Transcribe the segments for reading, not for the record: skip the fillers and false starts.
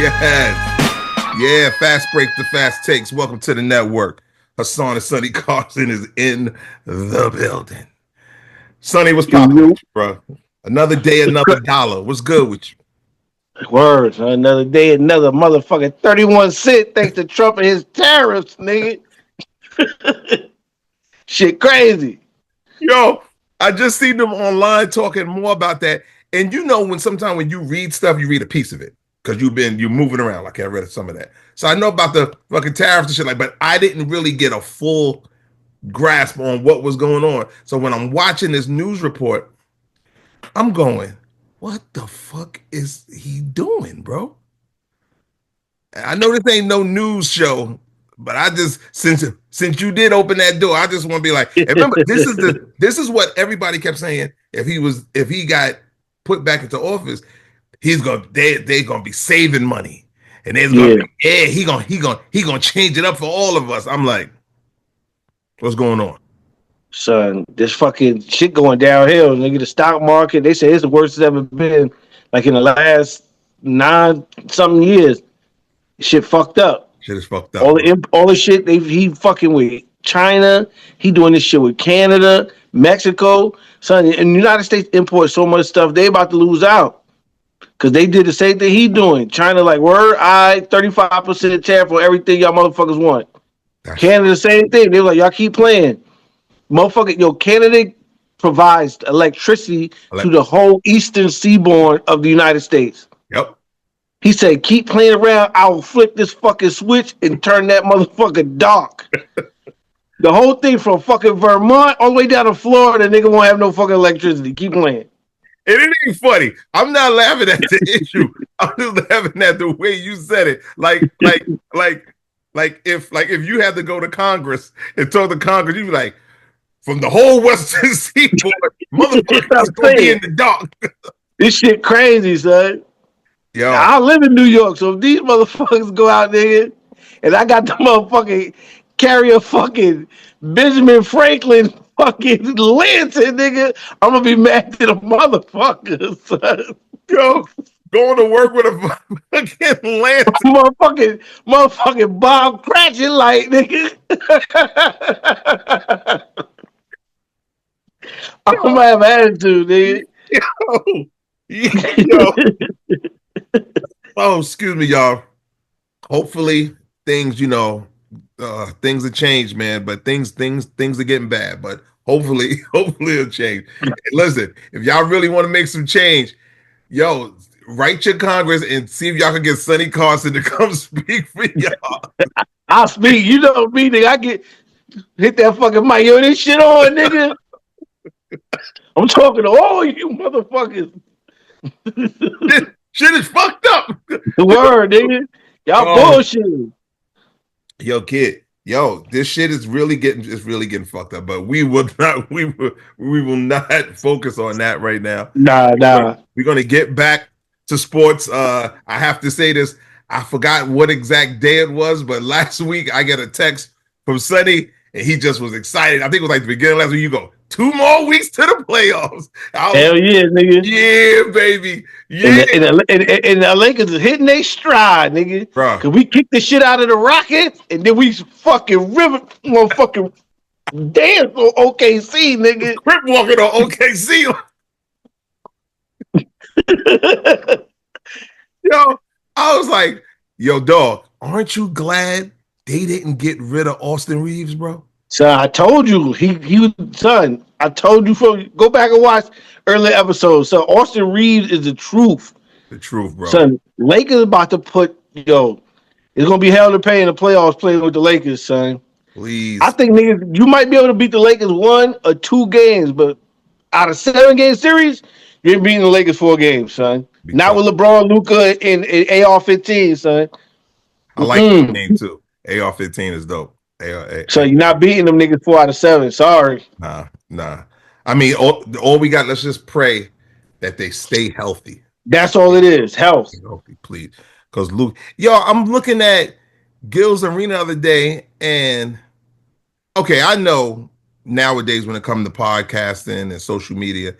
Yes. Yeah, fast break the fast takes. Welcome to the network. Hassan and Sonny Carson is in the building. Sonny, what's popping with you, bro? Another day, another dollar. What's good with you? Words. Another day, another motherfucking 31 cent thanks to Trump and his tariffs, nigga. Shit crazy. Yo, I just seen them online talking more about that. And you know, when sometimes when you read stuff, you read a piece of it because you're moving around. Like I read some of that. So I know about the fucking tariffs and shit, like, but I didn't really get a full grasp on what was going on. So when I'm watching this news report, I'm going, what the fuck is he doing, bro? I know this ain't no news show, but I just since you did open that door, I just want to be like, and remember, this is what everybody kept saying. If he got put back into office, they gonna be saving money, and there's gonna be, he gonna change it up for all of us. I'm like, what's going on? Son, this fucking shit going downhill, nigga. The stock market, they say it's the worst it's ever been. Like in the last 9-something years, shit fucked up. Shit is fucked up. All the shit he fucking with China. He doing this shit with Canada, Mexico. Son, and the United States import so much stuff, they about to lose out. Cause they did the same thing he doing. China like, word, 35% tariff on everything y'all motherfuckers want. Canada, the same thing. They were like, y'all keep playing. Motherfucker, Canada provides electricity to the whole eastern seaboard of the United States. Yep. He said, keep playing around. I will flip this fucking switch and turn that motherfucker dark. The whole thing from fucking Vermont all the way down to Florida, nigga won't have no fucking electricity. Keep playing. And it ain't funny. I'm not laughing at the issue. I'm just laughing at the way you said it. Like if you had to go to Congress and talk to Congress, you'd be like, from the whole Western Seaboard, motherfuckers gonna be in the dark. This shit crazy, son. Yo, I live in New York, so if these motherfuckers go out there and I got the motherfucking carry a fucking Benjamin Franklin fucking lantern, nigga, I'm gonna be mad to the motherfuckers, son. Yo, going to work with a fucking lantern. Motherfucking Bob Cratchit light, nigga. I'm gonna have attitude, nigga. Yo. Oh, excuse me, y'all. Hopefully things, things have changed, man. But things are getting bad. But hopefully it'll change. And listen, if y'all really want to make some change, yo, write your Congress and see if y'all can get Sonny Carson to come speak for y'all. I'll speak. You know me, nigga. I hit that fucking mic. Yo, this shit on, nigga. I'm talking to all you motherfuckers. Shit is fucked up. The word, nigga. Y'all bullshit. Yo, kid. Yo, this shit is really getting fucked up. But we will not focus on that right now. Nah. We're gonna get back to sports. I have to say this. I forgot what exact day it was, but last week I get a text from Sonny and he just was excited. I think it was like the beginning of last week. You go, 2 more weeks to the playoffs. Hell yeah, nigga. Yeah, baby. Yeah. And the Lakers is hitting their stride, nigga. Bruh. Cause we kicked the shit out of the Rockets and then we fucking motherfucking dance on OKC, nigga. Crip walking on OKC. Yo, I was like, yo, dog, aren't you glad they didn't get rid of Austin Reeves, bro? Son, I told you I told you go back and watch early episodes. So Austin Reeves is the truth. The truth, bro. Son, Lakers about to it's gonna be hell to pay in the playoffs playing with the Lakers, son. Please. I think niggas, you might be able to beat the Lakers 1 or 2 games, but out of 7-game series, you're beating the Lakers 4 games, son. Not with LeBron, Luka, and AR-15, son. I like that name too. AR-15 is dope. So you're not beating them niggas 4 out of 7. Sorry. Nah. I mean, all we got, let's just pray that they stay healthy. That's all it is. Health. Healthy, please. Because I'm looking at Gil's Arena the other day, and okay, I know nowadays when it comes to podcasting and social media,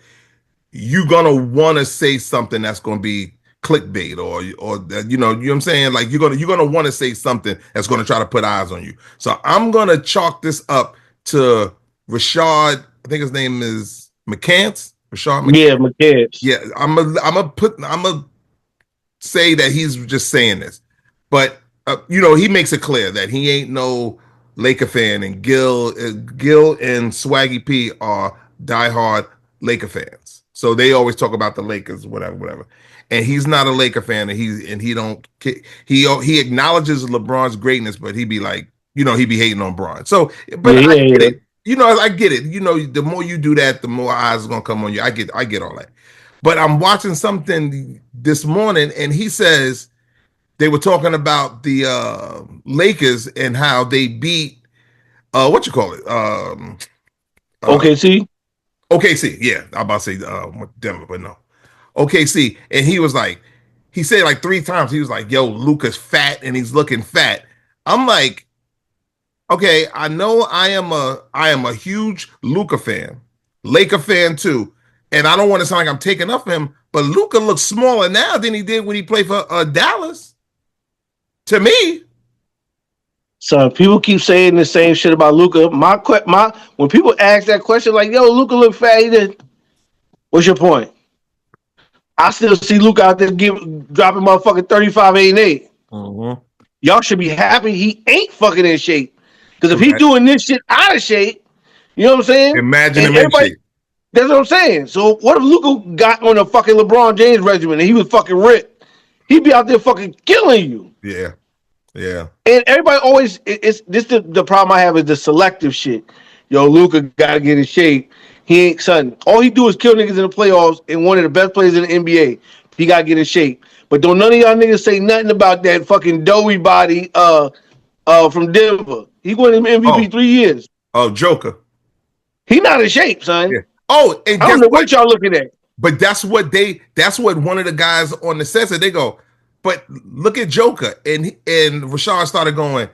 you're gonna want to say something that's gonna be clickbait or you know what I'm saying? Like you're gonna want to say something that's gonna try to put eyes on you. So I'm gonna chalk this up to Rashad. I think his name is McCants. Rashad McCants. Yeah, McCants. Yeah, I'm a say that he's just saying this, but you know he makes it clear that he ain't no Laker fan, and Gil and Swaggy P are diehard Laker fans. So they always talk about the Lakers, whatever. And he's not a Laker fan, and he don't he acknowledges LeBron's greatness, but he be like, you know, he be hating on Bron. So, but I get it. You know, I get it. You know, the more you do that, the more eyes are gonna come on you. I get all that. But I'm watching something this morning, and he says they were talking about the Lakers and how they beat what you call it? OKC. OKC, yeah. I'm about to say Denver, but no. OKC. And he said like 3 times, he was like, yo, Luka's fat and he's looking fat. I'm like, okay, I know I am a huge Luka fan, Laker fan too. And I don't want to sound like I'm taking up for him, but Luka looks smaller now than he did when he played for Dallas. To me. So people keep saying the same shit about Luka. When people ask that question, like, "Yo, Luka look fat," what's your point? I still see Luka out there dropping motherfucking 35, 8, and 8. Mm-hmm. Y'all should be happy he ain't fucking in shape. Because if he doing this shit out of shape, you know what I'm saying? Imagine him in shape. That's what I'm saying. So what if Luka got on a fucking LeBron James regimen and he was fucking ripped? He'd be out there fucking killing you. Yeah. Yeah. And everybody always, the problem I have is the selective shit. Yo, Luka gotta get in shape. He ain't something. All he do is kill niggas in the playoffs and one of the best players in the NBA. He gotta get in shape. But don't none of y'all niggas say nothing about that fucking doughy body from Denver. He won MVP 3 years. Oh, Joker. He not in shape, son. Yeah. Oh, and I don't know what y'all looking at. But that's what one of the guys on the set said. They go, but look at Joker. And Rashad started going,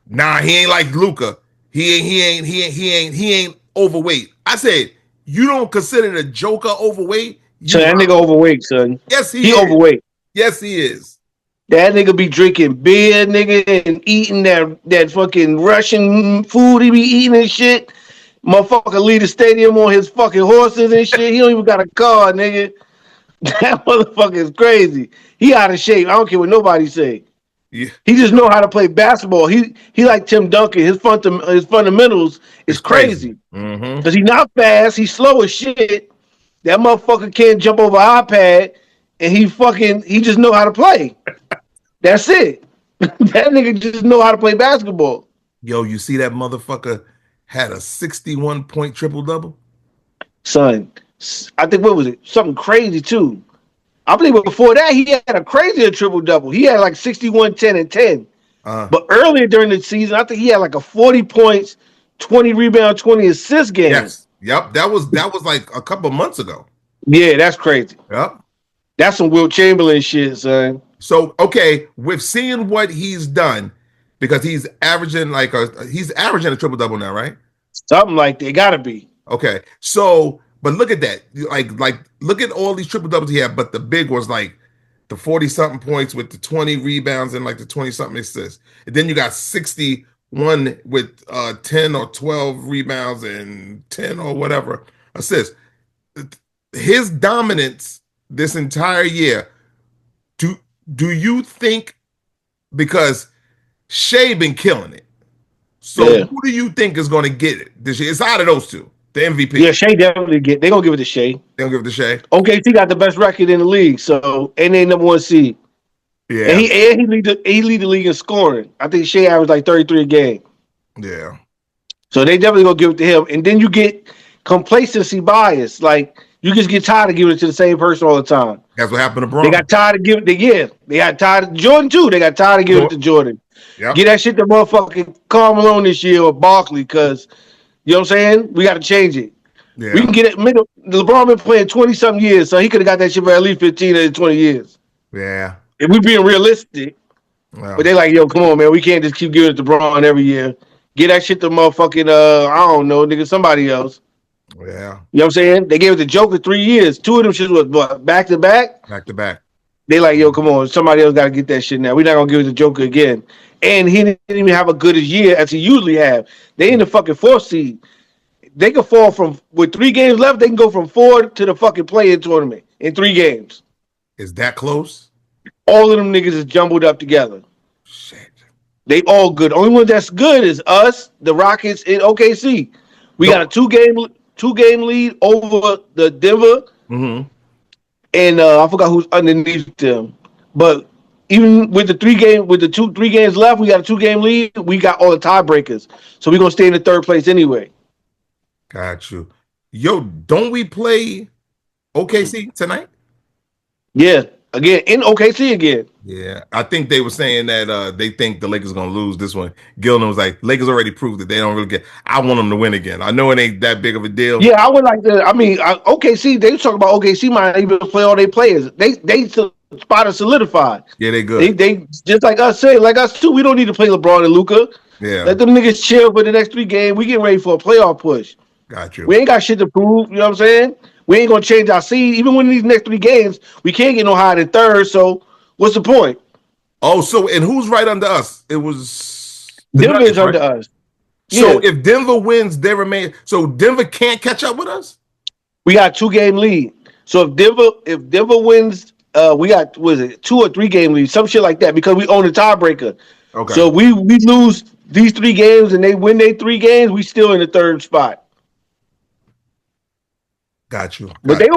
nah, he ain't like Luka. He ain't overweight. I said, you don't consider the Joker overweight? So that nigga overweight, son. Yes, he overweight. Yes, he is. That nigga be drinking beer, nigga, and eating that fucking Russian food he be eating and shit. Motherfucker leave the stadium on his fucking horses and shit. He don't even got a car, nigga. That motherfucker is crazy. He out of shape. I don't care what nobody say. Yeah. He just know how to play basketball. He like Tim Duncan. His fundamentals is crazy. Because he not fast. He's slow as shit. That motherfucker can't jump over an iPad, and he just know how to play. That's it. That nigga just know how to play basketball. Yo, you see that motherfucker had a 61-point triple-double? Son, I think, what was it? Something crazy, too. I believe before that, he had a crazier triple-double. He had like 61, 10, and 10. But earlier during the season, I think he had like a 40 points, 20 rebounds, 20 assist game. Yes. Yep. That was like a couple months ago. Yeah, that's crazy. Yep. That's some Wilt Chamberlain shit, son. So, okay, with seeing what he's done, because he's averaging a triple-double now, right? Something like that. Gotta be. Okay. So, but look at that. Like look at all these triple-doubles he had, but the big was like the 40-something points with the 20 rebounds and like the 20-something assists. And then you got 61 with 10 or 12 rebounds and 10 or whatever assists. His dominance this entire year, do you think, because Shea been killing it, so who do you think is going to get it this year? It's out of those two, the MVP. Yeah, Shea definitely they're going to give it to Shea. They're going to give it to Shea. OKC got the best record in the league, so, and they number 1 seed. Yeah. And he lead the league in scoring. I think Shea averaged like 33 a game. Yeah. So they definitely going to give it to him. And then you get complacency bias. Like, you just get tired of giving it to the same person all the time. That's what happened to Bron. They got tired of giving it. They got tired of Jordan too. They got tired of giving it to Jordan. Yep. Get that shit to motherfucking Carmelo this year or Barkley, because you know what I'm saying? We got to change it. Yeah. We can get it. LeBron been playing 20-something years, so he could have got that shit for at least 15 or 20 years. Yeah. If we being realistic. Wow. But they like, yo, come on, man. We can't just keep giving it to Bron every year. Get that shit to motherfucking, I don't know, nigga, somebody else. Yeah. You know what I'm saying? They gave it to Joker 3 years. 2 of them shit was what, back to back? Back to back. They like, yo, come on, somebody else got to get that shit now. We're not gonna give it to Joker again. And he didn't even have a good year as he usually have. They in the fucking 4th seed. They can fall from with 3 games left. They can go from 4 to the fucking play-in tournament in 3 games. Is that close? All of them niggas is jumbled up together. Shit. They all good. Only one that's good is us, the Rockets, and OKC. We got a two game lead over the Denver, and I forgot who's underneath them. But even with the 3 games left, we got a 2-game lead. We got all the tiebreakers, so we're gonna stay in the 3rd place anyway. Got you. Yo, don't we play OKC tonight? Yeah, again in OKC again. Yeah, I think they were saying that they think the Lakers are gonna lose this one. Gilden was like, Lakers already proved that they don't really get. I want them to win again. I know it ain't that big of a deal. Yeah, I would like to. I mean, OKC. They talk about OKC might even play all their players. They spot is solidified. Yeah, they good. They just like us too. We don't need to play LeBron and Luka. Yeah, let them niggas chill for the next 3 games. We getting ready for a playoff push. Got you. We ain't got shit to prove. You know what I'm saying? We ain't gonna change our seed. Even when these next 3 games, we can't get no higher than 3rd. So what's the point? Oh, so and who's right under us? It was Denver is under us. So if Denver wins, they remain. So Denver can't catch up with us. We got 2-game lead. So if Denver wins, we got 2 or 3 game lead, some shit like that, because we own the tiebreaker. Okay. So we lose these 3 games and they win their 3 games, we still in the 3rd spot. Got you. But they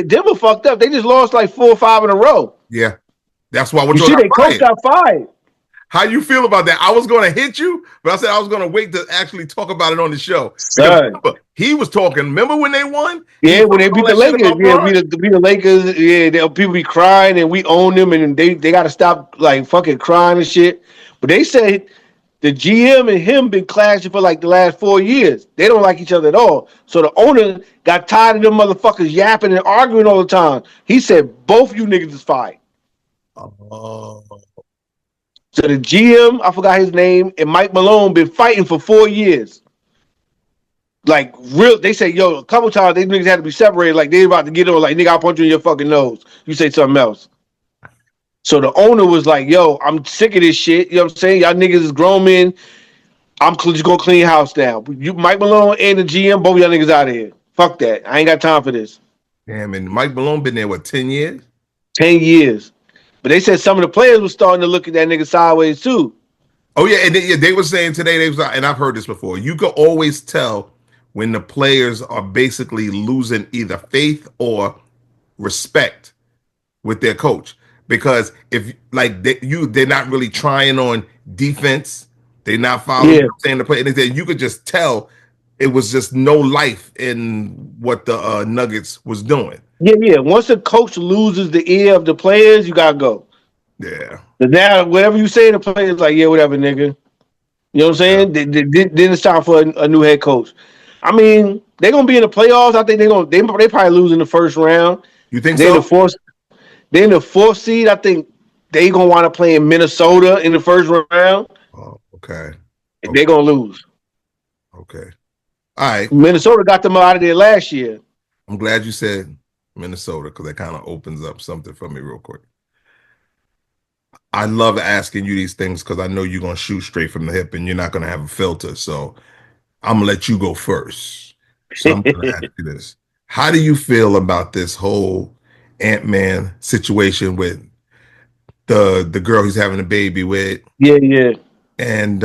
Denver fucked up. They just lost like 4 or 5 in a row. Yeah, that's why we're they coach got fired. How you feel about that? I was going to hit you, but I said I was going to wait to actually talk about it on the show. Remember, he was talking. Remember when they won? Yeah, when they beat the Lakers. Yeah, beat the Lakers. Yeah, people be crying and we own them, and they got to stop like fucking crying and shit. But they said the GM and him been clashing for like the last 4 years. They don't like each other at all. So the owner got tired of them motherfuckers yapping and arguing all the time. He said both you niggas is fired. Oh. So the GM, I forgot his name, and Mike Malone been fighting for 4 years. Like real, they say, yo, a couple times they niggas had to be separated. Like they about to get on, like nigga, I'll punch you in your fucking nose. You say something else. So the owner was like, yo, I'm sick of this shit. You know what I'm saying? Y'all niggas is grown men. I'm just gonna clean house now. You, Mike Malone and the GM, both y'all niggas out of here. Fuck that. I ain't got time for this. Damn, and Mike Malone been there, what, 10 years? 10 years. But they said some of the players were starting to look at that nigga sideways too. Oh yeah, and they were saying today, and I've heard this before. You could always tell when the players are basically losing either faith or respect with their coach, because if like they're not really trying on defense, they're not following saying the play, and you could just tell it was just no life in what the Nuggets was doing. Yeah. Once the coach loses the ear of the players, you gotta go. Yeah. But now, whatever you say, the players like, yeah, whatever, nigga. You know what I'm saying? Yeah. Then it's time for a new head coach. I mean, they're gonna be in the playoffs. I think they probably lose in the 1st round. You think so? They're in the 4th seed. I think they gonna want to play in Minnesota in the 1st round. Oh, okay. They're gonna lose. Okay. All right. Minnesota got them out of there last year. I'm glad you said Minnesota, because that kind of opens up something for me real quick. I love asking you these things because I know you're going to shoot straight from the hip and you're not going to have a filter. So I'm going to let you go first. So I'm going to ask you this. How do you feel about this whole Ant-Man situation with the girl he's having a baby with? Yeah. And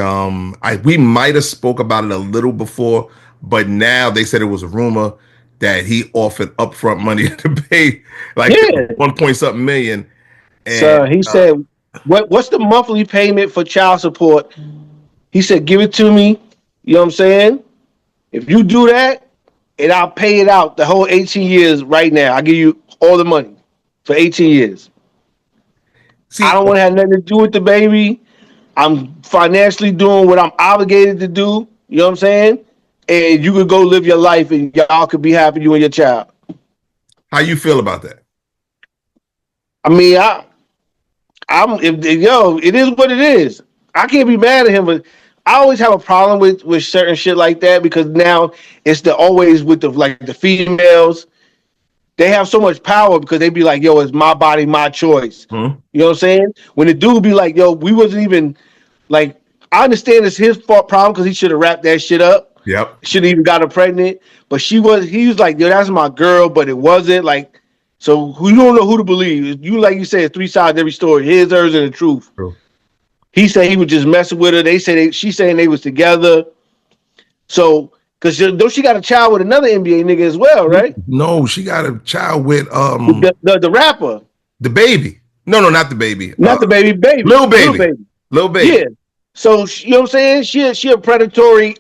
we might have spoke about it a little before, but now they said it was a rumor that he offered upfront money to pay like 1 point something million. And, so he said, what's the monthly payment for child support? He said, give it to me. You know what I'm saying? If you do that, and I'll pay it out the whole 18 years right now. I'll give you all the money for 18 years. See, I don't want to have nothing to do with the baby. I'm financially doing what I'm obligated to do. You know what I'm saying? And you could go live your life and y'all could be happy, you and your child. How you feel about that? I mean, it is what it is. I can't be mad at him, but I always have a problem with certain shit like that, because now it's always with the females. they have so much power because they be like, yo, it's my body, my choice. Hmm. You know what I'm saying? When the dude be like, yo, we wasn't even like, I understand it's his fault problem because he should have wrapped that shit up. Yep. Shouldn't even got her pregnant. But he was like, yo, that's my girl, but it wasn't. Like, so you don't know who to believe. You like you said, three sides every story. His, hers, and the truth. True. He said he was just messing with her. They say she's saying they was together. So, because don't she got a child with another NBA nigga as well, right? No, she got a child with The rapper. the baby. No, not the baby. Not the baby. Little baby. Little baby. Yeah. So you know what I'm saying? She a predatory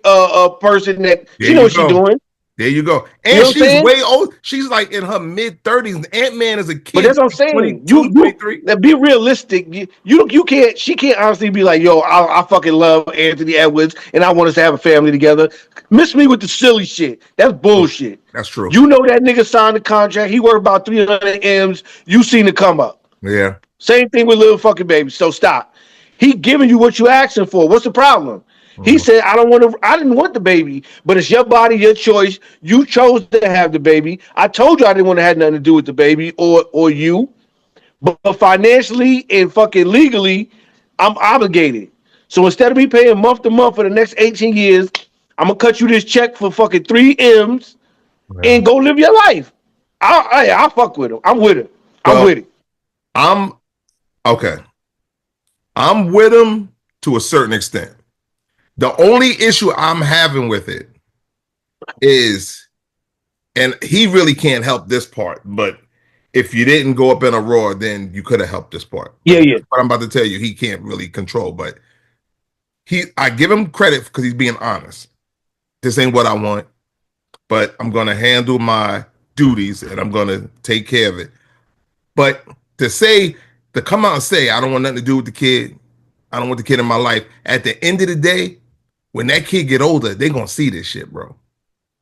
person that she knows what she's doing. There you go. And you know she's way old. She's like in her mid-30s. Ant-Man is a kid. But that's what I'm saying. 23. Be realistic. You can't. She can't honestly be like, yo, I fucking love Anthony Edwards and I want us to have a family together. Miss me with the silly shit. That's bullshit. That's true. You know that nigga signed the contract. He worked about 300 M's. You seen it come up. Yeah. Same thing with little fucking baby. So stop. He giving you what you asking for. What's the problem? He said, I didn't want the baby, but it's your body, your choice. You chose to have the baby. I told you I didn't want to have nothing to do with the baby or you. But financially and fucking legally, I'm obligated. So instead of me paying month to month for the next 18 years, I'm gonna cut you this check for fucking 3 M's and go live your life. I'll fuck with him. I'm with it. I'm with it. I'm okay. I'm with him to a certain extent. The only issue I'm having with it is, and he really can't help this part, but if you didn't go up in a roar, then you could have helped this part. Yeah. What I'm about to tell you, he can't really control, but I give him credit because he's being honest. This ain't what I want, but I'm going to handle my duties and I'm going to take care of it. But to come out and say, I don't want nothing to do with the kid. I don't want the kid in my life. At the end of the day, when that kid get older, they're going to see this shit, bro.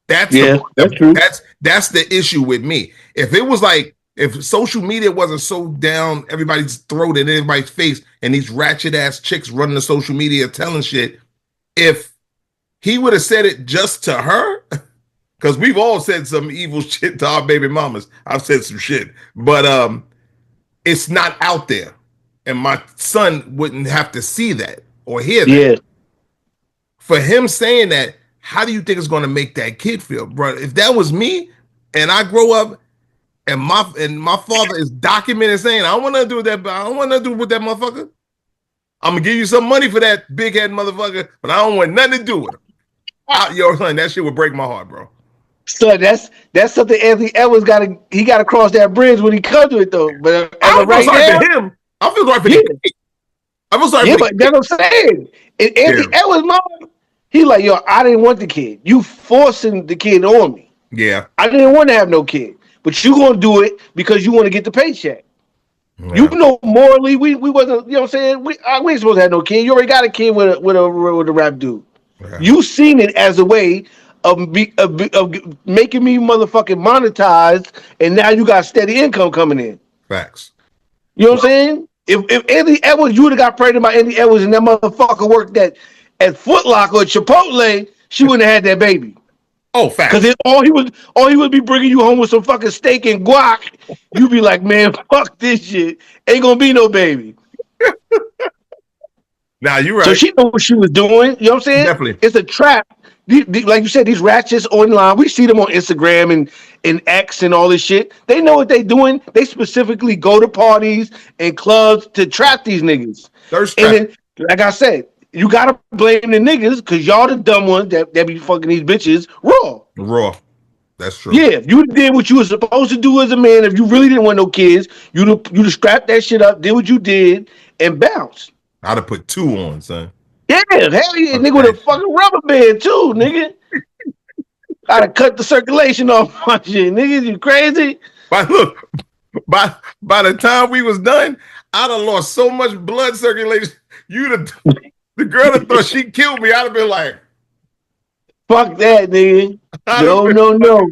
That's true. That's the issue with me. If it was like, if social media wasn't so down everybody's throat and everybody's face and these ratchet ass chicks running the social media telling shit, if he would have said it just to her, because we've all said some evil shit to our baby mamas. I've said some shit, but it's not out there. And my son wouldn't have to see that or hear that. Yeah. For him saying that, how do you think it's going to make that kid feel, bro? If that was me and I grow up and my father is documented saying, I don't want to do that, but I don't want to do with that motherfucker. I'm going to give you some money for that big head motherfucker, but I don't want nothing to do with him. Yo, son, that shit would break my heart, bro. So that's something Anthony Edwards got to cross that bridge when he comes to it though. But I don't feel sorry for him. I feel sorry for him. I feel sorry for but that's what I'm saying. And Anthony Edwards' mom, he like, yo, I didn't want the kid. You forcing the kid on me. Yeah. I didn't want to have no kid. But you gonna do it because you want to get the paycheck. Yeah. You know, morally, we wasn't, you know what I'm saying? We ain't supposed to have no kid. You already got a kid with a rap dude. Yeah. You seen it as a way of making me motherfucking monetized, and now you got steady income coming in. Facts. You know what I'm saying? If Anthony Edwards, you would have got pregnant by Anthony Edwards, and that motherfucker worked at Foot Locker or Chipotle, she wouldn't have had that baby. Oh, facts. Because all he would be bringing you home with some fucking steak and guac. You'd be like, man, fuck this shit. Ain't gonna be no baby. Now you're right. So she knew what she was doing. You know what I'm saying? Definitely. It's a trap. Like you said, these ratchets online. We see them on Instagram and X and all this shit. They know what they're doing. They specifically go to parties and clubs to trap these niggas. And then, like I said, you gotta blame the niggas because y'all the dumb ones that be fucking these bitches raw. That's true. Yeah, if you did what you were supposed to do as a man, if you really didn't want no kids, you'd scrap that shit up, did what you did, and bounce. I'd have put 2 on, son. Yeah, hell yeah, nigga with a fucking rubber band too, nigga. I'd have cut the circulation off my shit, nigga. You crazy? But look, by the time we was done, I'd have lost so much blood circulation. The girl that thought she killed me, I'd have been like, fuck that, nigga. No.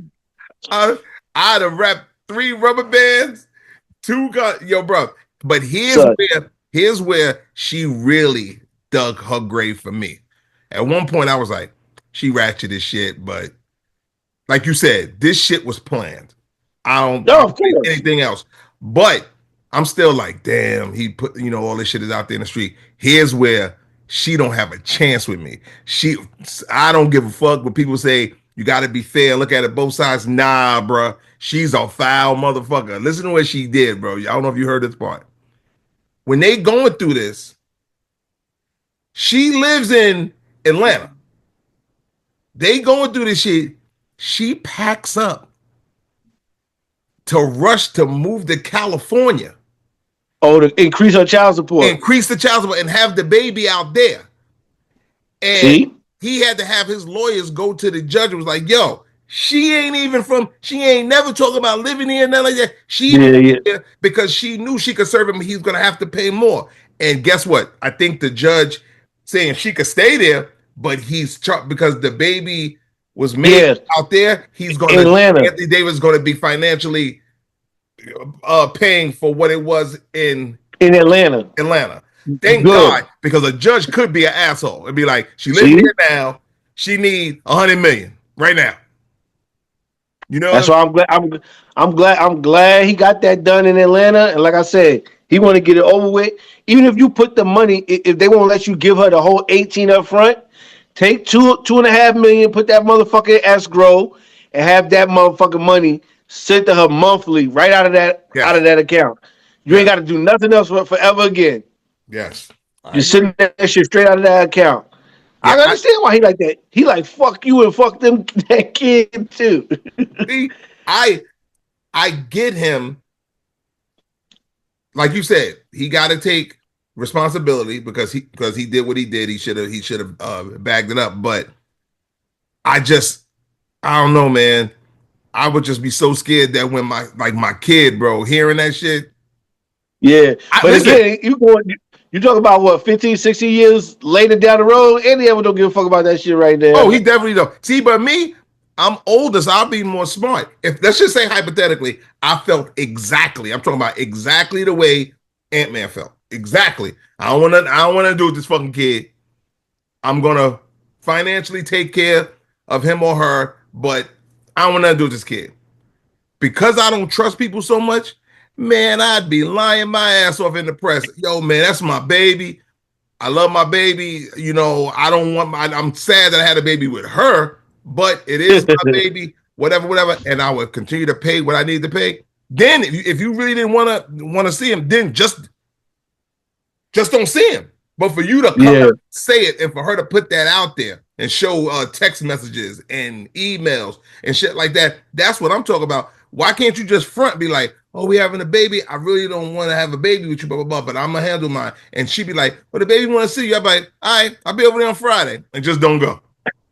I'd have wrapped 3 rubber bands, 2 guns. Yo, bro. But here's where she really dug her grave for me. At one point, I was like, she ratchet as shit, but like you said, this shit was planned. I No, of don't think course. anything else. But I'm still like, damn, he put, all this shit is out there in the street. Here's where she don't have a chance with me. I don't give a fuck when people say you got to be fair. Look at it both sides. Nah, bro. She's a foul motherfucker. Listen to what she did, bro. I don't know if you heard this part. When they going through this, she lives in Atlanta. They going through this shit. She packs up to rush to move to California. Oh, to increase her child support. Increase the child support and have the baby out there. And See? he had to have his lawyers go to the judge and was like, yo, she ain't never talking about living here and nothing like that. She moved here because she knew she could serve him. He's going to have to pay more. And guess what? I think the judge saying she could stay there, but because the baby was made out there, Anthony Davis is going to be financially paying for what it was in Atlanta. Thank God, because a judge could be an asshole and be like, she lives here now. She need $100 million right now. You know, that's why I'm glad he got that done in Atlanta. And like I said, he want to get it over with. Even if you put the money, if they won't let you give her the whole 18 up front, take $2.5 million, put that motherfucker in escrow, and have that motherfucking money sent to her monthly right out of that account. You ain't got to do nothing else forever again. Yes. Just sending that shit straight out of that account. Yeah, I understand why he like that. He like, fuck you and fuck them, that kid too. See, I get him. Like you said, he got to take responsibility because he did what he did. He should have bagged it up. But I don't know, man. I would just be so scared that when my kid, bro, hearing that shit. Yeah, again, you talk about what 15, 16 years later down the road, and he ever don't give a fuck about that shit right there. Oh, he definitely don't. See, but me, I'm older, so I'll be more smart. If let's just say hypothetically, I felt exactly. I'm talking about exactly the way Ant-Man felt. Exactly. I don't want to do with this fucking kid. I'm gonna financially take care of him or her, but I don't want to do with this kid because I don't trust people so much. Man, I'd be lying my ass off in the press. Yo, man, that's my baby. I love my baby. I'm sad that I had a baby with her, but it is my baby, whatever. And I would continue to pay what I need to pay. Then if you really didn't want to see him, then just don't see him. But for you to come out and say it and for her to put that out there and show text messages and emails and shit like that, that's what I'm talking about. Why can't you just front be like, oh, we having a baby. I really don't want to have a baby with you, blah, blah, blah, but I'm going to handle mine. And she'd be like, well, the baby want to see you. I'm like, all right, I'll be over there on Friday. And just don't go.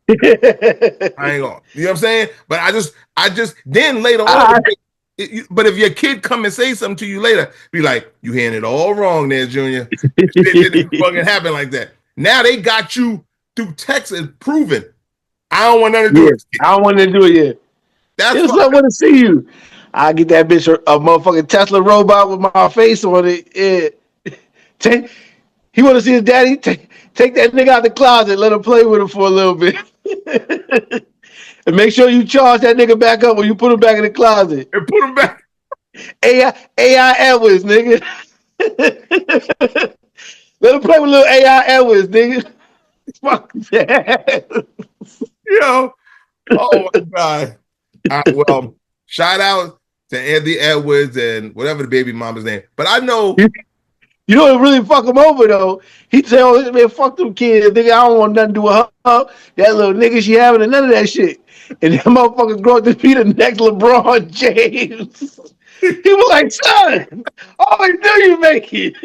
I ain't going. You know what I'm saying? But I just, then later on, but if your kid come and say something to you later, be like, you hearing it all wrong there, Junior. It didn't fucking happen like that. Now they got you through text and proven. I don't want nothing to do with it. I don't want to do it yet. That's what I want to see you. I get that bitch a motherfucking Tesla robot with my face on it. Yeah. He want to see his daddy. Take that nigga out the closet. Let him play with him for a little bit. And make sure you charge that nigga back up when you put him back in the closet. And put him back. AI Edwards, nigga. Let him play with little AI Edwards, nigga. Fuck that. Yo. Oh, my God. Well, shout out to Anthony Edwards and whatever the baby mama's name. But I know. You know what really fuck him over, though? He'd say, oh, man, fuck them kids. Nigga, I don't want nothing to do with her. That little nigga she having and none of that shit. And that motherfucker grow up to be the next LeBron James. He was like, son, always knew you make it.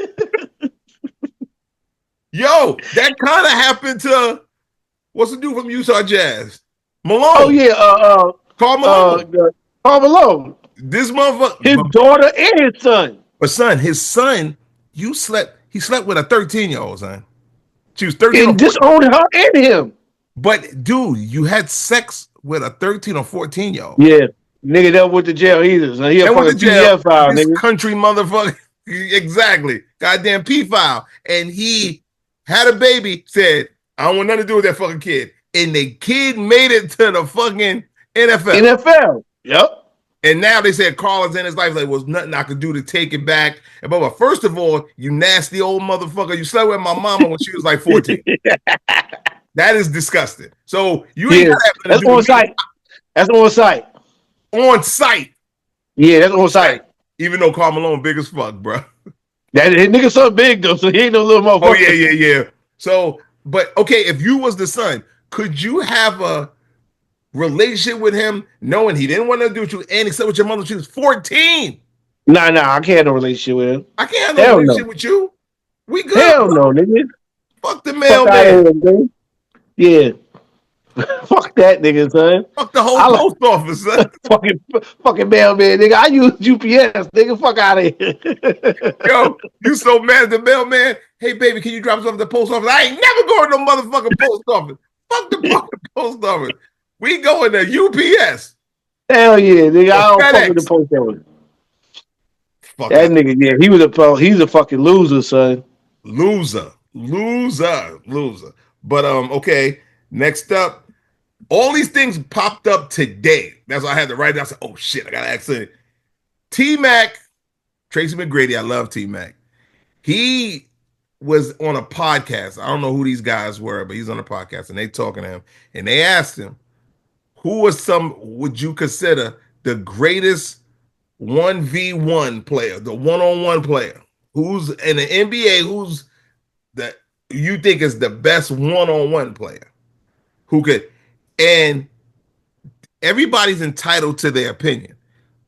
Yo, that kind of happened to, what's the dude from Utah Jazz? Malone. Oh, yeah. Karl Malone. Karl Malone. This motherfucker. His daughter and his son. But his son, he slept with a 13-year-old, son. She was 13. And disowned her and him. But, dude, you had sex with a 13 or 14-year-old. Yeah. Nigga never went to jail either. So he a fucking PF file, nigga. Country motherfucker. Exactly. Goddamn P file. And he had a baby, said, I don't want nothing to do with that fucking kid. And the kid made it to the fucking NFL. Yep. And now they said Carl is in his life. Like, was nothing I could do to take it back. And but first of all, you nasty old motherfucker. You slept with my mama when she was like 14. That is disgusting. So you ain't Yeah, got to have nothing that's to do on with me site. That's on site. on site. Yeah, that's on site. Even though Karl Malone big as fuck, bro. That nigga so big though, so he ain't no little Oh motherfucker. yeah. So, but okay, if you was the son, could you have a relationship with him knowing he didn't want to do with you and except with your mother? She was 14. Nah, I can't have no relationship with him. I can't have no Hell relationship no. with you. We good, Hell bro. no, nigga. Fuck the Fuck out of mailman. here, man. Yeah. Fuck that nigga, son. Fuck the whole I like post office, son. fucking mailman, nigga. I use UPS, nigga. Fuck out of here. Yo, you so mad at the mailman. Hey, baby, can you drop something at the post office? I ain't never going to no motherfucking post office. Fuck the fucking post office. We going to UPS. Hell yeah, nigga. I don't fuck with the FedEx. post office. Fuck That out. nigga, yeah, he's a fucking loser, son. Loser. But okay. Next up, all these things popped up today. That's why I had to write down. I said, oh shit, I gotta accent it. T Mac, Tracy McGrady, I love T Mac. He was on a podcast. I don't know who these guys were, but he's on a podcast and they talking to him. And they asked him, who was would you consider the greatest 1v1 player, the one-on-one player? Who's in the NBA, who's that you think is the best one-on-one player? Who could, and everybody's entitled to their opinion.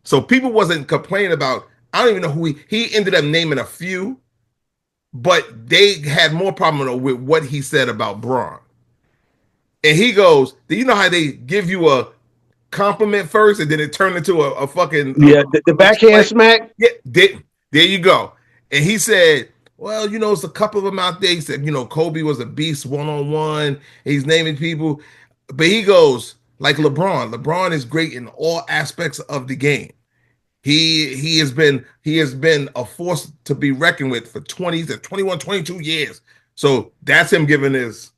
So people wasn't complaining about, I don't even know who he ended up naming a few, but they had more problem with what he said about Braun. And he goes, do you know how they give you a compliment first and then it turned into a fucking Yeah, the backhand smack. Yeah, there you go. And he said, well, it's a couple of them out there. He said, Kobe was a beast one-on-one. He's naming people. But he goes, like LeBron. LeBron is great in all aspects of the game. He has been a force to be reckoned with for 20 to 21, 22 years. So that's him giving his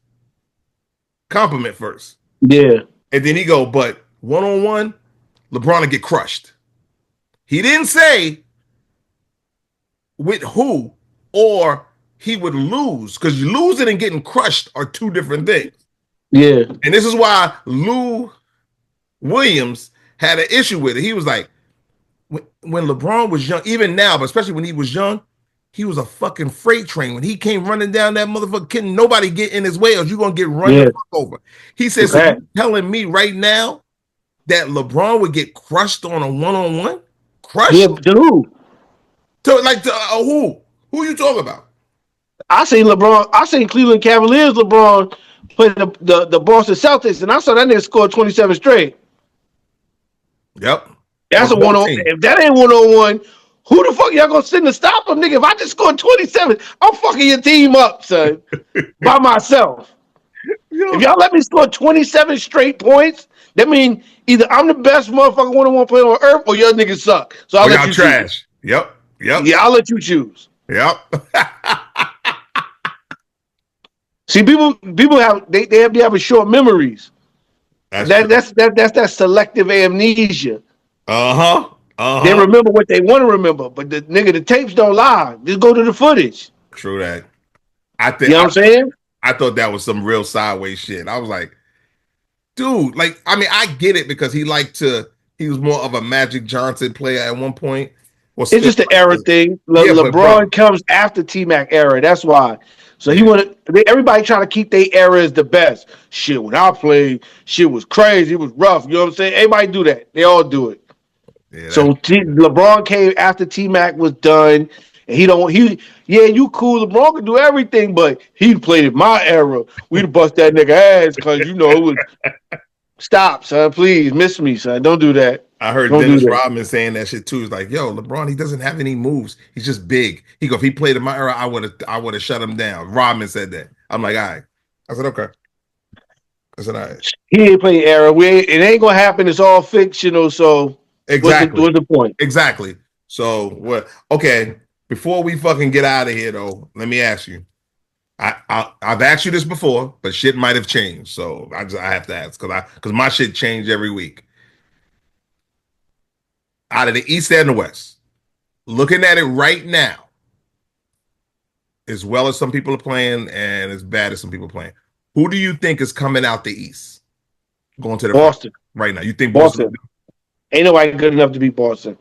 compliment first. Yeah. And then he go, but one-on-one, LeBron will get crushed. He didn't say with who or he would lose, because losing and getting crushed are two different things. Yeah. And this is why Lou Williams had an issue with it. He was like, when LeBron was young, even now, but especially when he was young, he was a fucking freight train. When he came running down that motherfucker, couldn't nobody get in his way or you're going to get run the fuck over. He said, so you're telling me right now that LeBron would get crushed on a one-on-one? Crushed? Yeah, to who? Who? Who you talking about? I seen LeBron. I seen Cleveland Cavaliers LeBron play the Boston Celtics, and I saw that nigga score 27 straight. Yep. That's a one-on. If that ain't one-on-one, who the fuck y'all gonna send to stop him, nigga? If I just scored 27, I'm fucking your team up, son, by myself. If y'all let me score 27 straight points, that means either I'm the best motherfucking one-on-one player on earth, or y'all niggas suck. So I'll let you trash. Choose. Yep. Yeah, I'll let you choose. Yep. See, people have they have short memories. That's that selective amnesia. They remember what they want to remember, but the tapes don't lie. Just go to the footage. True that. I think. You know what I'm saying? I thought that was some real sideways shit. I was like, dude, like, I mean, I get it because he was more of a Magic Johnson player at one point. It's just the era thing. LeBron comes after T-Mac era. That's why. So everybody trying to keep their era as the best. Shit, when I played, shit was crazy. It was rough. You know what I'm saying? Everybody do that. They all do it. Yeah, so LeBron came after T-Mac was done. And you cool. LeBron could do everything, but he played in my era. We'd bust that nigga ass because, it was. Stop, son. Please, miss me, son. Don't do that. I heard Dennis Rodman saying that shit too. He's like, yo, LeBron, he doesn't have any moves. He's just big. He go, if he played in my era, I would have shut him down. Rodman said that. I'm like, all right. I said, okay. I said, all right. He ain't playing era. It ain't gonna happen. It's all fictional. So exactly, what's the point? Exactly. So what? Okay. Before we fucking get out of here, though, let me ask you. I've asked you this before, but shit might have changed. So I have to ask because my shit changed every week. out of the East and the West, looking at it right now, as well as some people are playing and as bad as some people are playing, who do you think is coming out the East? Going to the Boston. Right now. You think Boston. Ain't nobody good enough to beat Boston.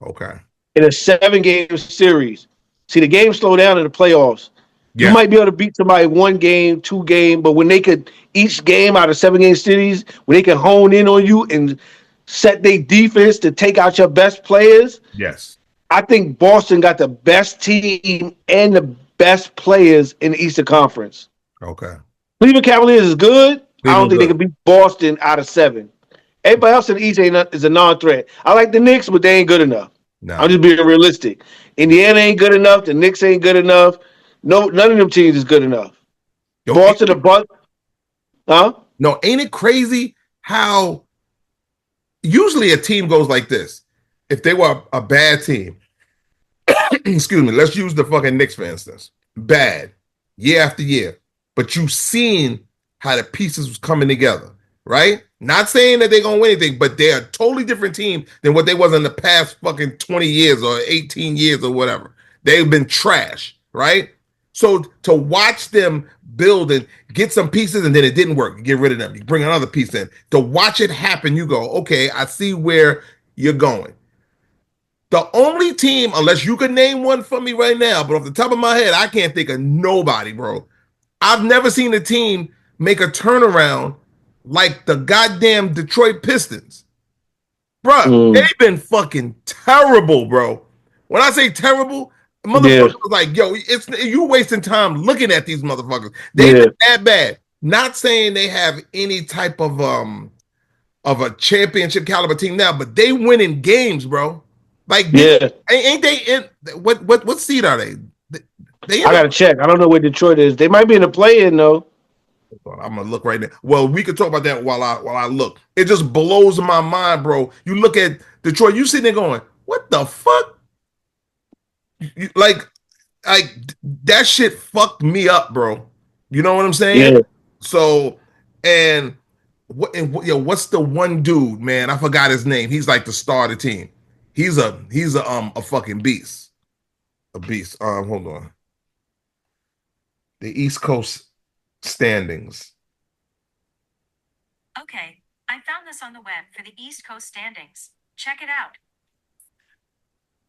Okay. In a 7-game series. See, the games slow down in the playoffs. Yeah. You might be able to beat somebody 1 game, 2 game, but when they could, each game out of 7-game series, when they can hone in on you and set their defense to take out your best players. Yes. I think Boston got the best team and the best players in the Eastern Conference. Okay. Cleveland Cavaliers is good. I don't think they can beat Boston out of 7. Everybody else in the East is a non-threat. I like the Knicks, but they ain't good enough. No. I'm just being realistic. Indiana ain't good enough. The Knicks ain't good enough. No, none of them teams is good enough. Yo, Boston, the Bucks. Huh? No, ain't it crazy how usually a team goes like this? If they were a bad team, excuse me, let's use the fucking Knicks for instance. Bad, year after year. But you've seen how the pieces was coming together, right? Not saying that they're going to win anything, but they're a totally different team than what they was in the past fucking 20 years or 18 years or whatever. They've been trash, right? So to watch them build and get some pieces and then it didn't work, you get rid of them, you bring another piece in. To watch it happen, you go, okay, I see where you're going. The only team, unless you could name one for me right now, but off the top of my head, I can't think of nobody, bro. I've never seen a team make a turnaround like the goddamn Detroit Pistons. Bro, they've been fucking terrible, bro. When I say terrible, motherfuckers like, yo, it's you wasting time looking at these motherfuckers. They've been that bad. Not saying they have any type of a championship caliber team now, but they winning games, bro. Like, ain't they in what seed are they? I gotta check. I don't know where Detroit is. They might be in the play-in though. I'm gonna look right now. Well, we could talk about that while I look. It just blows my mind, bro. You look at Detroit, you sitting there going, "What the fuck?" Like that shit fucked me up, bro. You know what I'm saying? Yeah. So, what's the one dude, man? I forgot his name. He's like the star of the team. He's a fucking beast. A beast. Hold on. The East Coast standings. Okay, I found this on the web for the East Coast standings. Check it out.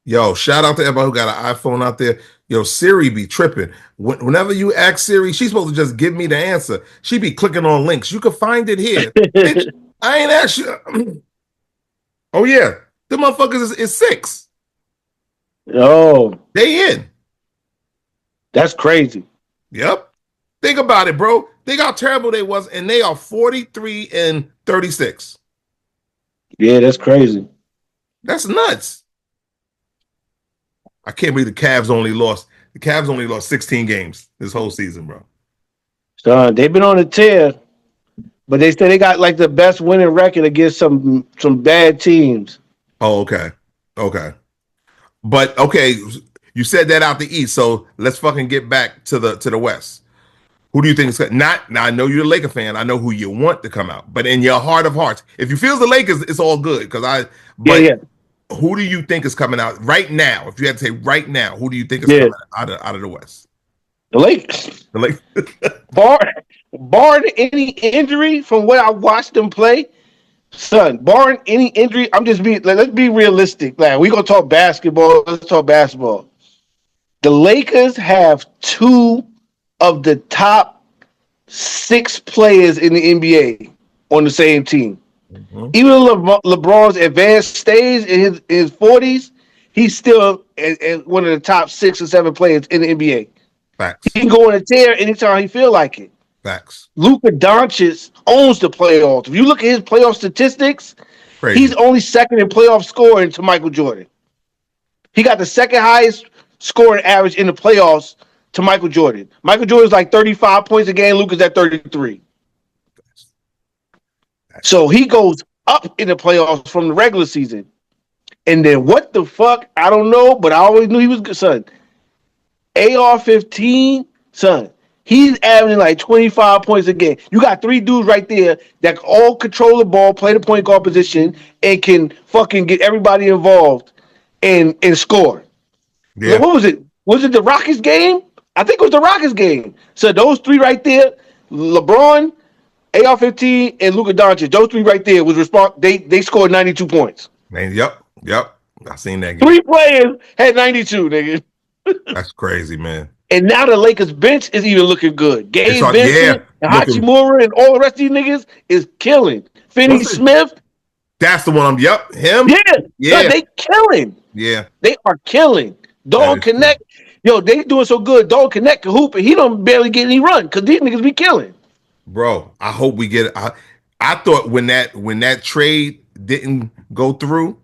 Yo, shout out to everybody who got an iPhone out there. Yo, Siri be tripping. Whenever you ask Siri, she's supposed to just give me the answer. She be clicking on links. You can find it here. Bitch, I ain't asked you. Oh, yeah. The motherfuckers is 6. Oh. They in. That's crazy. Yep. Think about it, bro. Think how terrible they was, and they are 43-36. Yeah, that's crazy. That's nuts. I can't believe the Cavs only lost 16 games this whole season, bro. Son, they've been on a tear, but they say they got like the best winning record against some bad teams. Oh, okay. Okay. But okay, you said that out the East, so let's fucking get back to the West. Who do you think is not? Now I know you're a Laker fan. I know who you want to come out, but in your heart of hearts, if you feel the Lakers, it's all good. Who do you think is coming out right now? If you had to say right now, who do you think is coming out of the West? The Lakers. The Lakers. Barring any injury from what I watched them play, son. Barring any injury, let's be realistic. Like, we gonna talk basketball. Let's talk basketball. The Lakers have 2 of the top 6 players in the NBA on the same team. Mm-hmm. Even LeBron's advanced stage in his 40s, he's still one of the top 6 or 7 players in the NBA. Facts. He can go on a tear anytime he feel like it. Facts. Luka Doncic owns the playoffs. If you look at his playoff statistics, he's only second in playoff scoring to Michael Jordan. He got the second highest scoring average in the playoffs to Michael Jordan. Michael Jordan's like 35 points a game. Luka's at 33. So he goes up in the playoffs from the regular season. And then what the fuck? I don't know, but I always knew he was good, son. AR-15, son. He's averaging like 25 points a game. You got three dudes right there that all control the ball, play the point guard position, and can fucking get everybody involved and score. Yeah. What was it? Was it the Rockets game? I think it was the Rockets game. So those three right there, LeBron, AR-15, and Luka Doncic, those three right there was they scored 92 points. Man, yep. I seen that game. Three players had 92, nigga. That's crazy, man. And now the Lakers bench is even looking good. Gabe Vincent and Hachimura and all the rest of these niggas is killing. Finney Smith. That's the one. Yep, him. Yeah. They killing. Yeah. They are killing. Dog Connect. Yo, they doing so good. Dog Connect can hoop and he don't barely get any run because these niggas be killing. Bro, I hope we get it. I thought when that trade didn't go through,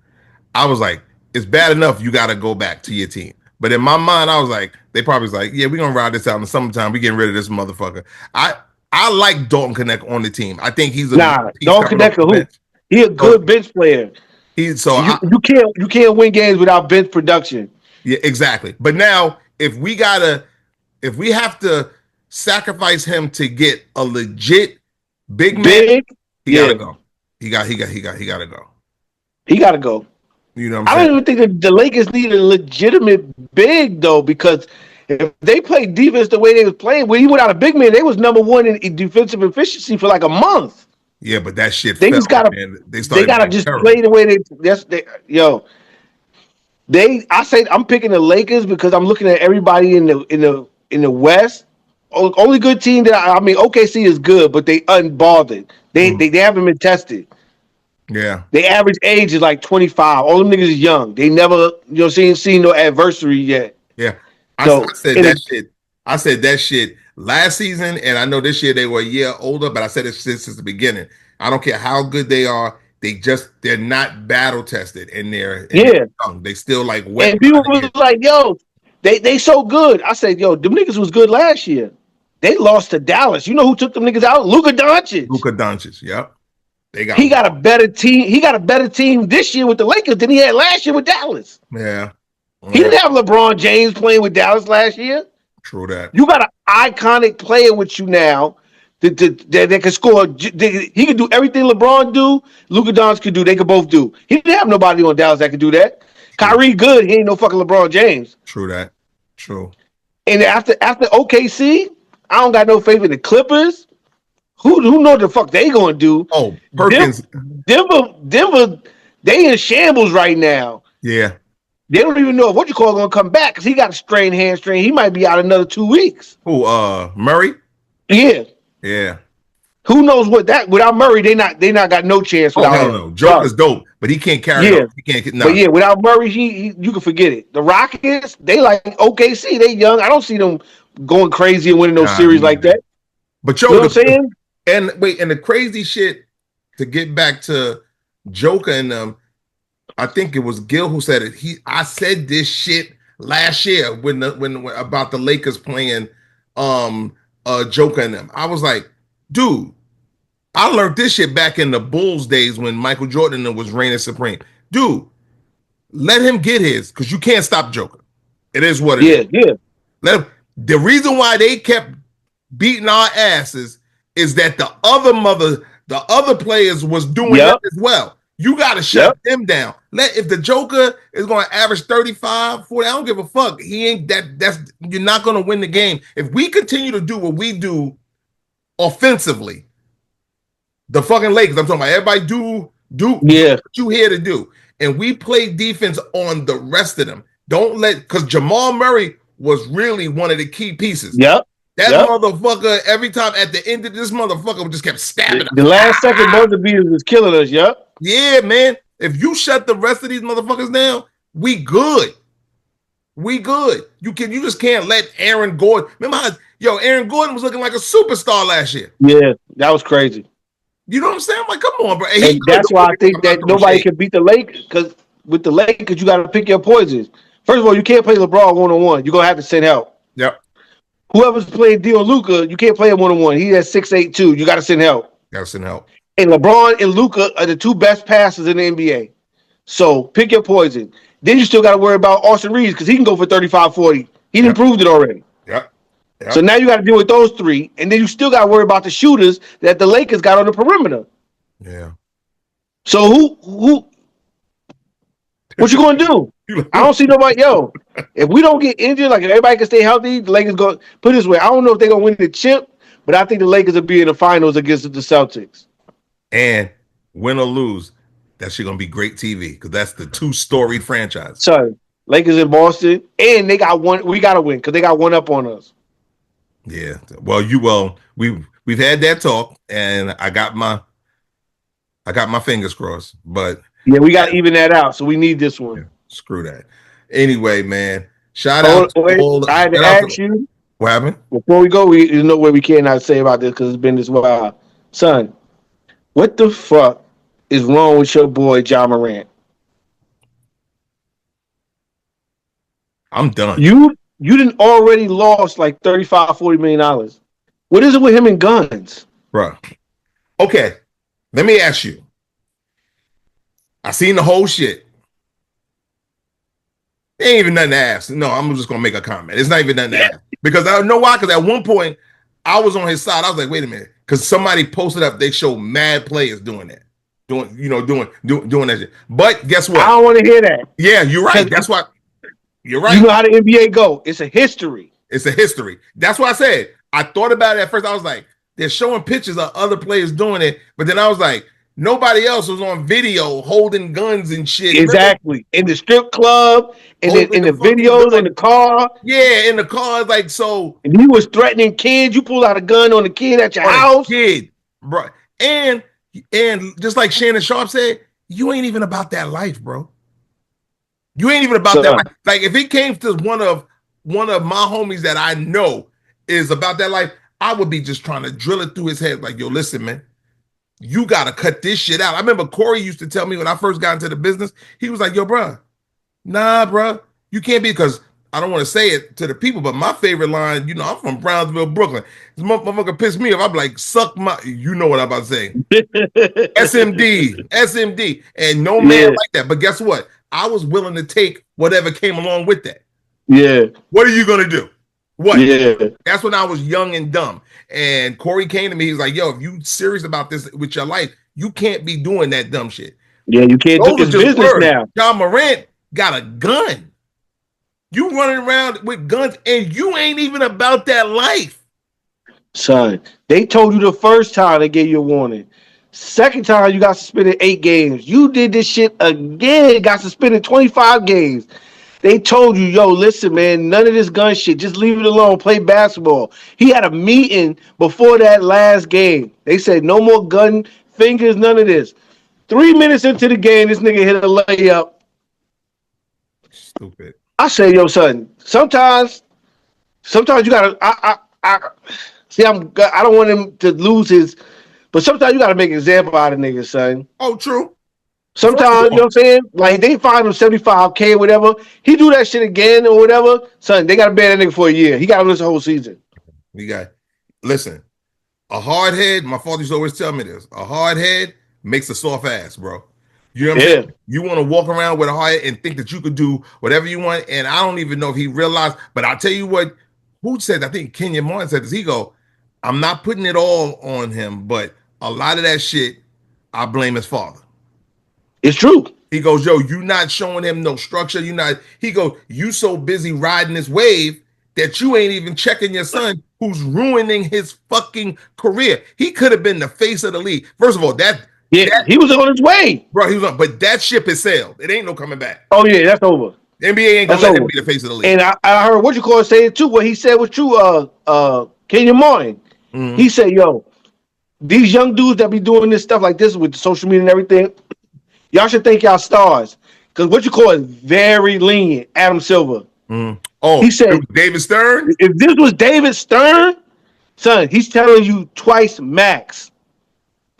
I was like, it's bad enough you got to go back to your team. But in my mind, I was like, they probably was like, yeah, we're gonna ride this out in the summertime. We getting rid of this motherfucker. I like Dalton Connect on the team. I think he's Dalton Connect can hoop. He a good bench player. You can't win games without bench production. Yeah, exactly. But now if we have to sacrifice him to get a legit big man, he gotta go. He gotta go. He gotta go. You know what I'm saying? I don't even think that the Lakers need a legitimate big though, because if they played defense the way they was playing, when he went out a big man, they was number one in defensive efficiency for like a month. Yeah, but that shit. They just gotta. They gotta just play the way I'm picking the Lakers because I'm looking at everybody in the West. Only good team that OKC is good, but they unbothered. They haven't been tested. Yeah. They average age is like 25. All them niggas is young. They never, seen no adversary yet. Yeah. I said that shit last season, and I know this year they were a year older, but I said it since the beginning. I don't care how good they are. They're not battle tested and they're young. They still like wet. And people was like, yo, they so good. I said, yo, them niggas was good last year. They lost to Dallas. You know who took them niggas out? Luka Doncic. Yep. He got a better team. He got a better team this year with the Lakers than he had last year with Dallas. Yeah. He didn't have LeBron James playing with Dallas last year. True that. You got an iconic player with you now that can score. He can do everything LeBron do. Luka Doncic could do. They could both do. He didn't have nobody on Dallas that could do that. Kyrie good. He ain't no fucking LeBron James. True that. True. And after OKC, I don't got no faith in the Clippers. Who know what the fuck they gonna do? Oh, Perkins. Denver, they in shambles right now. Yeah. They don't even know if gonna come back because he got a strained hamstring. He might be out another 2 weeks. Who? Murray? Yeah. Yeah. Who knows what that without Murray, they not got no chance without him. No. Joker's dope, but he can't carry it. He can't get But without Murray, you can forget it. The Rockets, they like OKC, they young. I don't see them going crazy and winning those series like that. But you know what I'm saying? And the crazy shit, to get back to Joker and them, I think it was Gil who said it. I said this shit last year when about the Lakers playing Joker and them. I was like, dude, I learned this shit back in the Bulls days when Michael Jordan was reigning supreme. Dude, let him get his, because you can't stop Joker. It is what it is. Yeah. Let him. The reason why they kept beating our asses is that the other players was doing that as well. You got to shut them down. If the Joker is going to average 35, 40, I don't give a fuck. He ain't you're not going to win the game. If we continue to do what we do offensively, the fucking Lakers, I'm talking about everybody do what you here to do. And we play defense on the rest of them. Because Jamal Murray was really one of the key pieces. That motherfucker, every time at the end of this motherfucker just kept stabbing. The last second buzzer beaters was killing us, Yeah, man. If you shut the rest of these motherfuckers down, we good. We good. You just can't let Aaron Gordon. Remember how Aaron Gordon was looking like a superstar last year. Yeah, that was crazy. You know what I'm saying? I'm like, come on, bro. And that's why I think that nobody can beat the Lakers, because with the Lakers, you got to pick your poisons. First of all, you can't play LeBron one-on-one. You're going to have to send help. Yep. Whoever's playing Dio Luka, you can't play him one-on-one. He has 6'8" You got to send help. And LeBron and Luka are the two best passers in the NBA. So pick your poison. Then you still got to worry about Austin Reeves because he can go for 35, 40. He done proved it already. Yep. So Yep. now you got to deal with those three, and then you still got to worry about the shooters that the Lakers got on the perimeter. Yeah. So who what you gonna do? I don't see nobody. Yo, if we don't get injured, like if everybody can stay healthy, the Lakers go. Put it this way, I don't know if they're gonna win the chip, but I think the Lakers will be in the finals against the Celtics. And win or lose, that's gonna be great TV because that's the two storied franchise. So Lakers in Boston, and they got one. We gotta win because they got one up on us. Yeah. Well, we've had that talk, and I got my fingers crossed, but yeah, we got to even that out. So we need this one. Yeah, screw that. Anyway, man, shout out to all. I had to ask you what happened before we go. There's no way we cannot say about this because it's been this while, son. What the fuck is wrong with your boy John Morant? I'm done. You didn't already lost like $35-40 million. What is it with him and guns, bro? Okay, let me ask you. I seen the whole shit. Ain't even nothing to ask. No, I'm just gonna make a comment. It's not even nothing to ask because I know why. Because at one point I was on his side. I was like, wait a minute, because somebody posted up. They show mad players doing that, doing that shit. But guess what? I don't want to hear that. Yeah, you're right. That's why. You're right. You know how the NBA go. It's a history. It's a history. That's why I said. I thought about it at first. I was like, they're showing pictures of other players doing it, but then I was like, nobody else was on video holding guns and shit. Exactly. In the strip club, and in the videos, in the car. Yeah, in the car. Like, so. And he was threatening kids. You pull out a gun on the kid at your house. Kid, bro. And just like Shannon Sharp said, you ain't even about that life, bro. You ain't even about that life. Like, if it came to one of my homies that I know is about that life, I would be just trying to drill it through his head. Like, yo, listen, man. You got to cut this shit out. I remember Corey used to tell me when I first got into the business, he was like, yo, bro, nah, bro, you can't be, because I don't want to say it to the people, but my favorite line, I'm from Brownsville, Brooklyn. This motherfucker pissed me off. I'm like, suck my, you know what I'm about to say. SMD. And no man like that. But guess what? I was willing to take whatever came along with that. Yeah. What are you going to do? What? Yeah. That's when I was young and dumb. And Corey came to me. He's like, yo, if you serious about this with your life, you can't be doing that dumb shit. Yeah, you can't do this business words. now. John Morant got a gun. You running around with guns and you ain't even about that life. Son, they told you the first time they gave you a warning. Second time you got suspended 8 games. You did this shit again, got suspended 25 games. They told you, yo, listen, man, none of this gun shit. Just leave it alone. Play basketball. He had a meeting before that last game. They said no more gun fingers, none of this. 3 minutes into the game, this nigga hit a layup. Stupid. I say, yo, son, sometimes you gotta. I see. I don't want him to lose his, but sometimes you gotta make an example out of niggas, son. Oh, true. Sometimes, you know what I'm saying? Like, they find him $75K or whatever. He do that shit again or whatever. Son, they got to ban that nigga for a year. He got to miss the whole season. Listen, a hard head, my father used to always tell me this, a hard head makes a soft ass, bro. You know what I'm saying? You want to walk around with a hard head and think that you could do whatever you want. And I don't even know if he realized, but I'll tell you what, who said, I think Kenyon Martin said this, he go, I'm not putting it all on him, but a lot of that shit, I blame his father. It's true. He goes, yo, you not showing him no structure. He goes, you so busy riding this wave that you ain't even checking your son who's ruining his fucking career. He could have been the face of the league. First of all, he was on his way. Bro, but that ship has sailed. It ain't no coming back. Oh, yeah, that's over. The NBA ain't gonna let him be the face of the league. And I heard what you call it say it too. What he said with you, Kenyon Martin. Mm-hmm. He said, yo, these young dudes that be doing this stuff like this with the social media and everything, y'all should think y'all stars. Because what you call it very lenient, Adam Silver. Mm. Oh, he said David Stern? If this was David Stern, son, he's telling you twice max.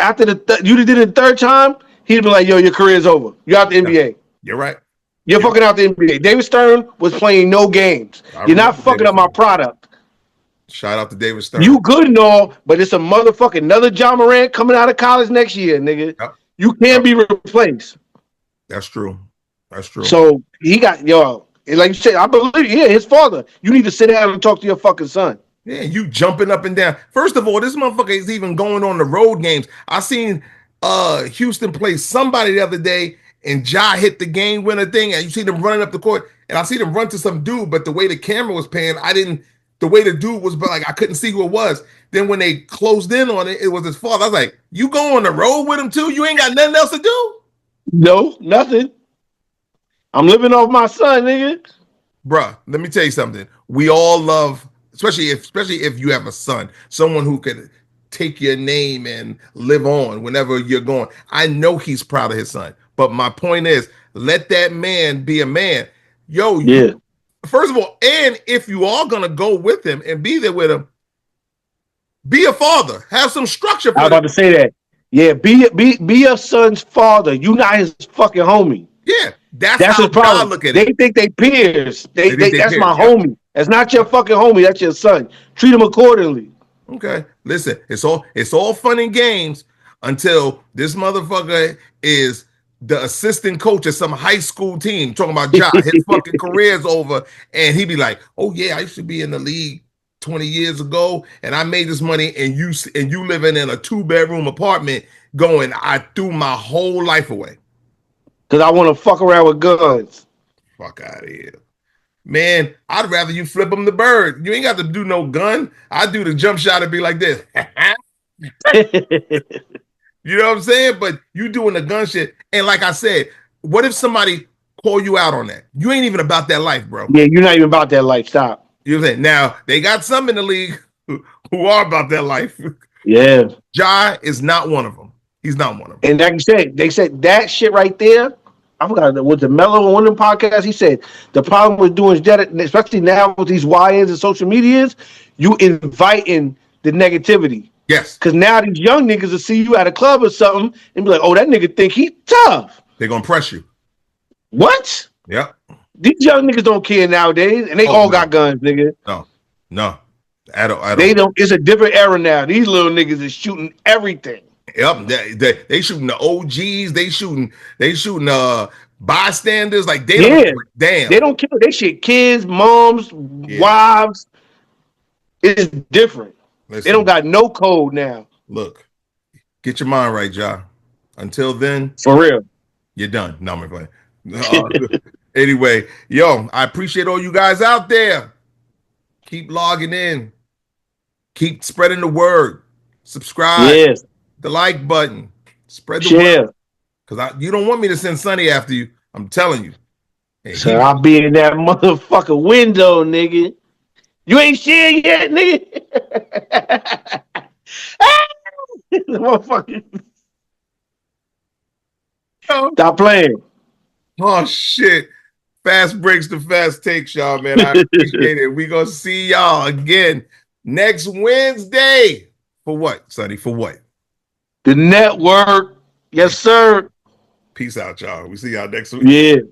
After you did it the third time, he'd be like, yo, your career's over. You're out the NBA. You're right. You're fucking out the NBA. David Stern was playing no games. You're not fucking up my product. Shout out to David Stern. You good and all, but it's a motherfucking another John Morant coming out of college next year, nigga. Yep. You can't be replaced. That's true. That's true. So he got, like you said, I believe, his father. You need to sit down and talk to your fucking son. Yeah, you jumping up and down. First of all, this motherfucker is even going on the road games. I seen Houston play somebody the other day, and Ja hit the game winner thing, and you see them running up the court, and I see them run to some dude, but the way the camera was panning, the way the dude was, but like I couldn't see who it was. Then when they closed in on it, it was his father. I was like, you go on the road with him too? You ain't got nothing else to do? No, nothing. I'm living off my son, nigga. Bruh, let me tell you something. We all love, especially if you have a son, someone who could take your name and live on whenever you're going. I know he's proud of his son, but my point is, let that man be a man. Yo, Yeah. First of all, and if you are gonna go with him and be there with him, be a father. Have some structure for I was about to say that. Yeah, be your son's father. You not his fucking homie. Yeah, that's That's how his problem. God look at They it. think they peers. They think they That's my peers, yep. homie. That's not your fucking homie. That's your son. Treat him accordingly. Okay, listen, it's all fun and games until this motherfucker is the assistant coach at some high school team talking about Ja. His fucking career's over, and he be like, "Oh yeah, I used to be in the league 20 years ago, and I made this money, and you living in a 2-bedroom apartment, going, I threw my whole life away. Because I want to fuck around with guns. Fuck out of here." Man, I'd rather you flip him the bird. You ain't got to do no gun. I do the jump shot and be like this. You know what I'm saying? But you doing the gun shit. And like I said, what if somebody call you out on that? You ain't even about that life, bro. Yeah, you're not even about that life. Stop. You know what I'm saying? Now, they got some in the league who are about that life. Yeah. Ja is not one of them. He's not one of them. And like you said, they said that shit right there. I forgot with the Mellow on them podcast. He said the problem with doing that, especially now with these YNs and social medias, you inviting the negativity. Yes. Because now these young niggas will see you at a club or something and be like, "Oh, that nigga think he tough." They're gonna press you. What? Yep. These young niggas don't care nowadays, and they all got guns, nigga. No. At all. They don't. It's a different era now. These little niggas is shooting everything. Yep, they shooting the OGs. They shooting bystanders. Like they don't. Damn. They don't care. They shit kids, moms, wives. It's different. Listen, they don't got no code now. Look, get your mind right, Ja. Until then, for real, you're done. No, I'm playing. Anyway, yo, I appreciate all you guys out there. Keep logging in. Keep spreading the word. Subscribe. Yes. The like button. Spread the word. Because you don't want me to send Sonny after you. I'm telling you. And so I'll be in that motherfucking window, nigga. You ain't shared yet, nigga. Motherfucker. Stop playing. Oh, shit. Fast breaks to fast takes, y'all, man. I appreciate it. We're going to see y'all again next Wednesday. For what, Sonny? For what? The network. Yes, sir. Peace out, y'all. We see y'all next week. Yeah.